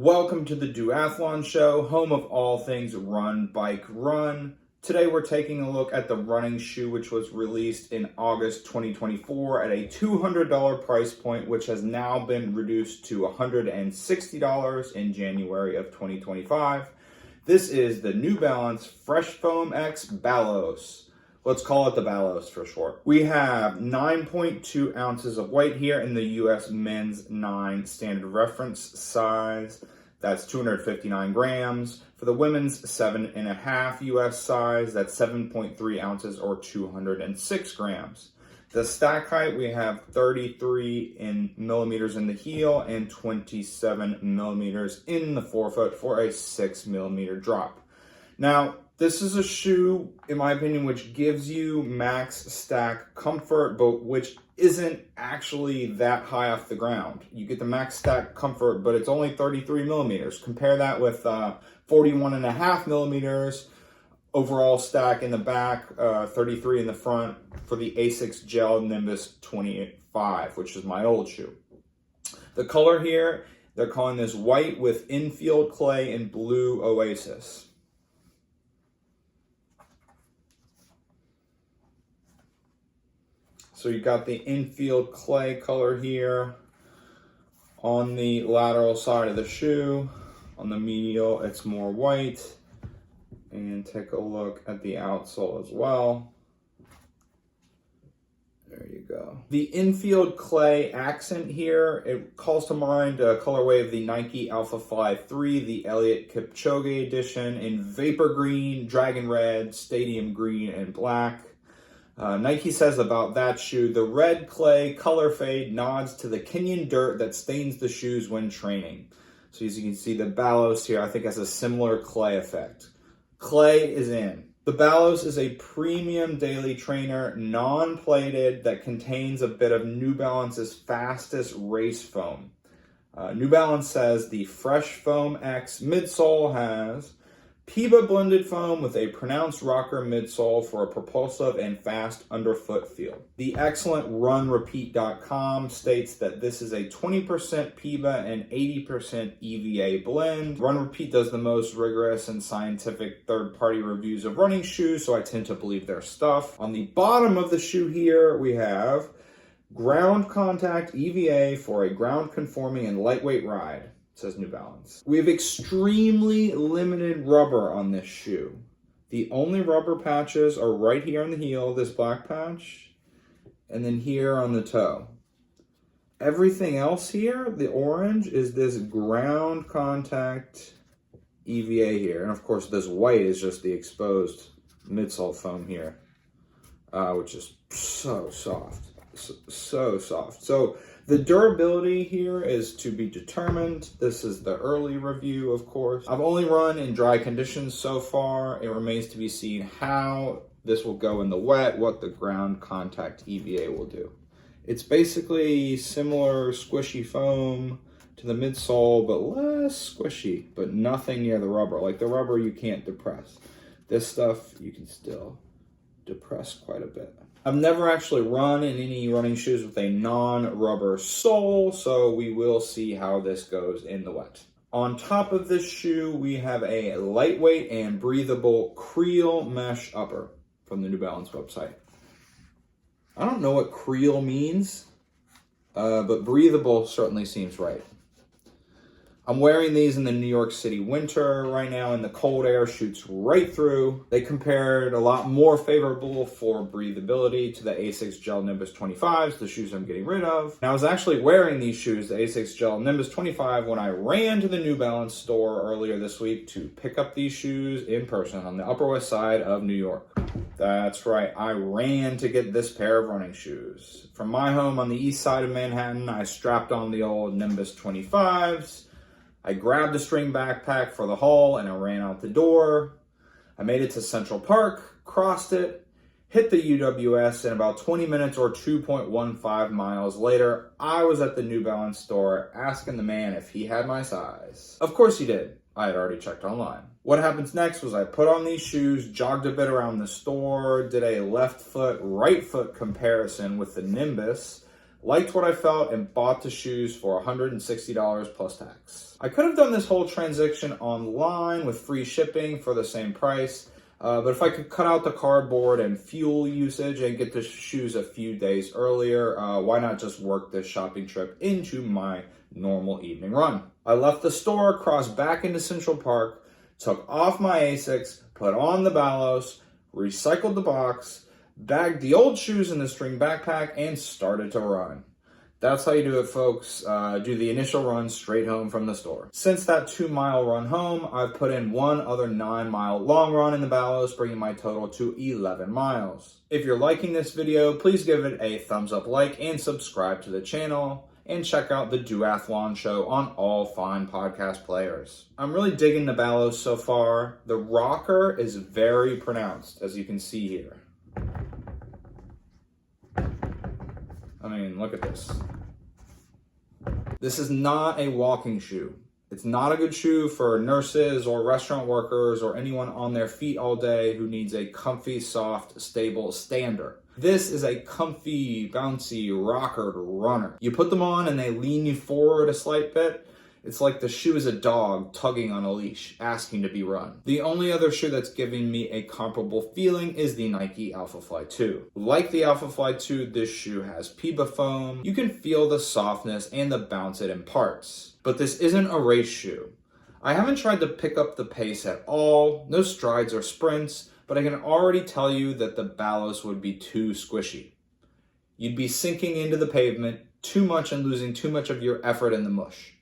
Welcome to the Duathlon Show, home of all things run, bike, run. Today we're taking a look at the running shoe, which was released in August 2024 at a $200 price point, which has now been reduced to $160 in January of 2025. This is the New Balance Fresh Foam X Balos. Let's call it the Balos for short. We have 9.2 ounces of weight here in the US men's 9 standard reference size. That's 259 grams. For the women's 7.5 US size, that's 7.3 ounces or 206 grams. The stack height, we have 33 millimeters in the heel and 27 millimeters in the forefoot for a 6 millimeter drop. Now, this is a shoe, in my opinion, which gives you max stack comfort, but which isn't actually that high off the ground. You get the max stack comfort, but it's only 33 millimeters. Compare that with 41.5 millimeters overall stack in the back, 33 in the front for the Asics Gel Nimbus 25, which is my old shoe. The color here, they're calling this white with infield clay and blue oasis. So you got the infield clay color here on the lateral side of the shoe. On the medial, it's more white. And take a look at the outsole as well. There you go. The infield clay accent here, it calls to mind a colorway of the Nike Alpha Fly 3, the Elliott Kipchoge edition in vapor green, dragon red, stadium green, and black. Nike says about that shoe, the red clay color fade nods to the Kenyan dirt that stains the shoes when training. So as you can see, the Balos here, I think, has a similar clay effect. Clay is in. The Balos is a premium daily trainer, non-plated, that contains a bit of New Balance's fastest race foam. New Balance says the Fresh Foam X midsole has PIBA blended foam with a pronounced rocker midsole for a propulsive and fast underfoot feel. The excellent RunRepeat.com states that this is a 20% PIBA and 80% EVA blend. Run Repeat does the most rigorous and scientific third-party reviews of running shoes, so I tend to believe their stuff. On the bottom of the shoe here, we have ground contact EVA for a ground-conforming and lightweight ride. Says New Balance. We have extremely limited rubber on this shoe. The only rubber patches are right here on the heel, this black patch, and then here on the toe. Everything else here, the orange, is this ground contact EVA here. And of course, this white is just the exposed midsole foam here, which is so soft. So soft. So the durability here is to be determined. This is the early review, of course. I've only run in dry conditions so far. It remains to be seen how this will go in the wet, what the ground contact EVA will do. It's basically similar squishy foam to the midsole, but less squishy, but nothing near the rubber. Like the rubber you can't depress. This stuff you can still depress quite a bit. I've never actually run in any running shoes with a non-rubber sole, so we will see how this goes in the wet. On top of this shoe, we have a lightweight and breathable creel mesh upper from the New Balance website. I don't know what creel means, but breathable certainly seems right. I'm wearing these in the New York City winter right now, and the cold air shoots right through. They compared a lot more favorable for breathability to the Asics Gel Nimbus 25s, the shoes I'm getting rid of. And I was actually wearing these shoes, the Asics Gel Nimbus 25, when I ran to the New Balance store earlier this week to pick up these shoes in person on the Upper West Side of New York. That's right, I ran to get this pair of running shoes. From my home on the east side of Manhattan, I strapped on the old Nimbus 25s. I grabbed a string backpack for the haul and I ran out the door. I made it to Central Park, crossed it, hit the UWS, and about 20 minutes or 2.15 miles later, I was at the New Balance store asking the man if he had my size. Of course he did. I had already checked online. What happens next was I put on these shoes, jogged a bit around the store, did a left foot, right foot comparison with the Nimbus, liked what I felt, and bought the shoes for $160 plus tax. I could have done this whole transaction online with free shipping for the same price, but if I could cut out the cardboard and fuel usage and get the shoes a few days earlier, why not just work this shopping trip into my normal evening run? I left the store, crossed back into Central Park, took off my Asics, put on the Balos, recycled the box, bagged the old shoes in the string backpack, and started to run. That's how you do it, folks. Do the initial run straight home from the store. Since that 2-mile run home, I've put in one other 9-mile long run in the Balos, bringing my total to 11 miles. If you're liking this video, please give it a thumbs up like and subscribe to the channel. And check out the Duathlon Show on all fine podcast players. I'm really digging the Balos so far. The rocker is very pronounced, as you can see here. I mean, look at this. This is not a walking shoe. It's not a good shoe for nurses or restaurant workers or anyone on their feet all day who needs a comfy, soft, stable stander. This is a comfy, bouncy, rockered runner. You put them on and they lean you forward a slight bit. It's like the shoe is a dog tugging on a leash, asking to be run. The only other shoe that's giving me a comparable feeling is the Nike Alphafly 2. Like the Alphafly 2, this shoe has PIBA foam. You can feel the softness and the bounce it imparts. But this isn't a race shoe. I haven't tried to pick up the pace at all, no strides or sprints, but I can already tell you that the Balos would be too squishy. You'd be sinking into the pavement too much and losing too much of your effort in the mush.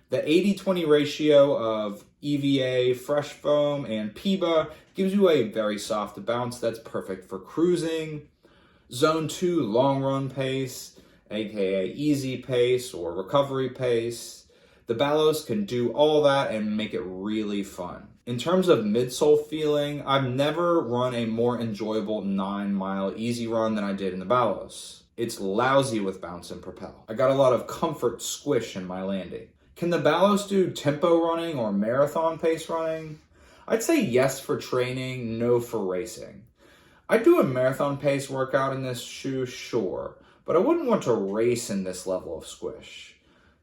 The 80-20 ratio of EVA, fresh foam, and PIBA gives you a very soft bounce that's perfect for cruising. Zone 2 long run pace, aka easy pace or recovery pace. The Balos can do all that and make it really fun. In terms of midsole feeling, I've never run a more enjoyable 9-mile easy run than I did in the Balos. It's lousy with bounce and propel. I got a lot of comfort squish in my landing. Can the Balos do tempo running or marathon pace running? I'd say yes for training, no for racing. I'd do a marathon pace workout in this shoe, sure, but I wouldn't want to race in this level of squish.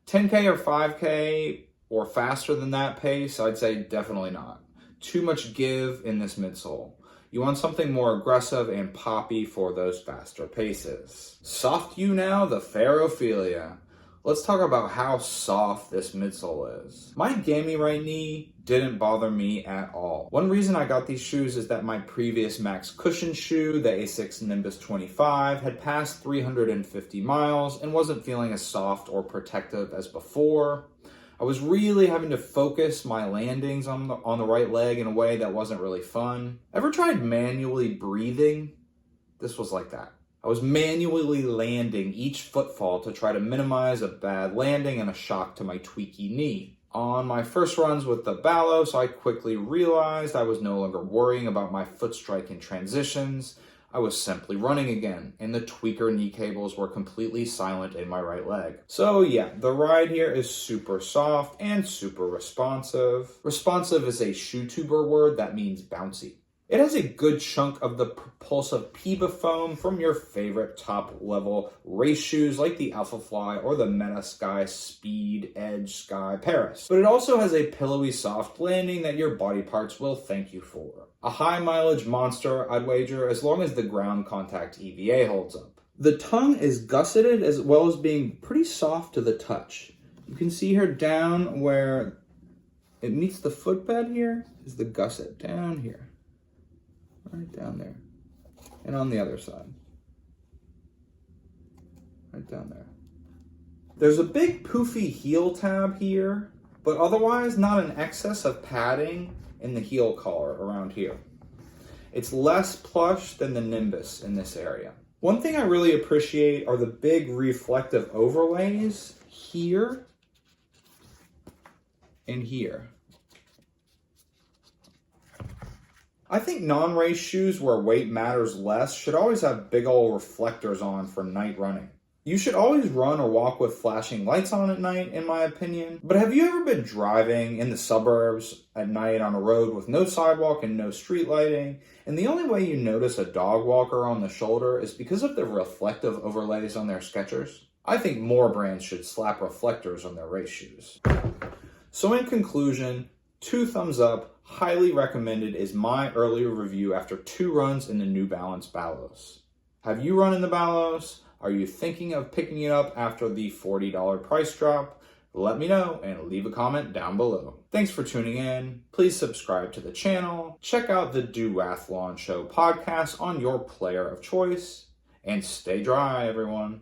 10K or 5K or faster than that pace, I'd say definitely not. Too much give in this midsole. You want something more aggressive and poppy for those faster paces. Soft U now, the Pharophilia. Let's talk about how soft this midsole is. My gammy right knee didn't bother me at all. One reason I got these shoes is that my previous max cushion shoe, the Asics Nimbus 25, had passed 350 miles and wasn't feeling as soft or protective as before. I was really having to focus my landings on the right leg in a way that wasn't really fun. Ever tried manually breathing? This was like that. I was manually landing each footfall to try to minimize a bad landing and a shock to my tweaky knee. On my first runs with the Balos, I quickly realized I was no longer worrying about my foot strike in transitions. I was simply running again, and the tweaker knee cables were completely silent in my right leg. So yeah, the ride here is super soft and super responsive. Responsive is a ShoeTuber word that means bouncy. It has a good chunk of the propulsive PIBA foam from your favorite top-level race shoes like the Alphafly or the Meta Sky Speed Edge Sky Paris. But it also has a pillowy soft landing that your body parts will thank you for. A high-mileage monster, I'd wager, as long as the ground contact EVA holds up. The tongue is gusseted as well as being pretty soft to the touch. You can see here down where it meets the footbed here is the gusset down here. Right down there. And on the other side. Right down there. There's a big poofy heel tab here, but otherwise not an excess of padding in the heel collar around here. It's less plush than the Nimbus in this area. One thing I really appreciate are the big reflective overlays here and here. I think non-race shoes where weight matters less should always have big old reflectors on for night running. You should always run or walk with flashing lights on at night, in my opinion. But have you ever been driving in the suburbs at night on a road with no sidewalk and no street lighting, and the only way you notice a dog walker on the shoulder is because of the reflective overlays on their Skechers? I think more brands should slap reflectors on their race shoes. So in conclusion, 2 thumbs up, highly recommended is my early review after 2 runs in the New Balance Balos. Have you run in the Balos? Are you thinking of picking it up after the $40 price drop? Let me know and leave a comment down below. Thanks for tuning in. Please subscribe to the channel. Check out the Duathlon Show podcast on your player of choice. And stay dry, everyone.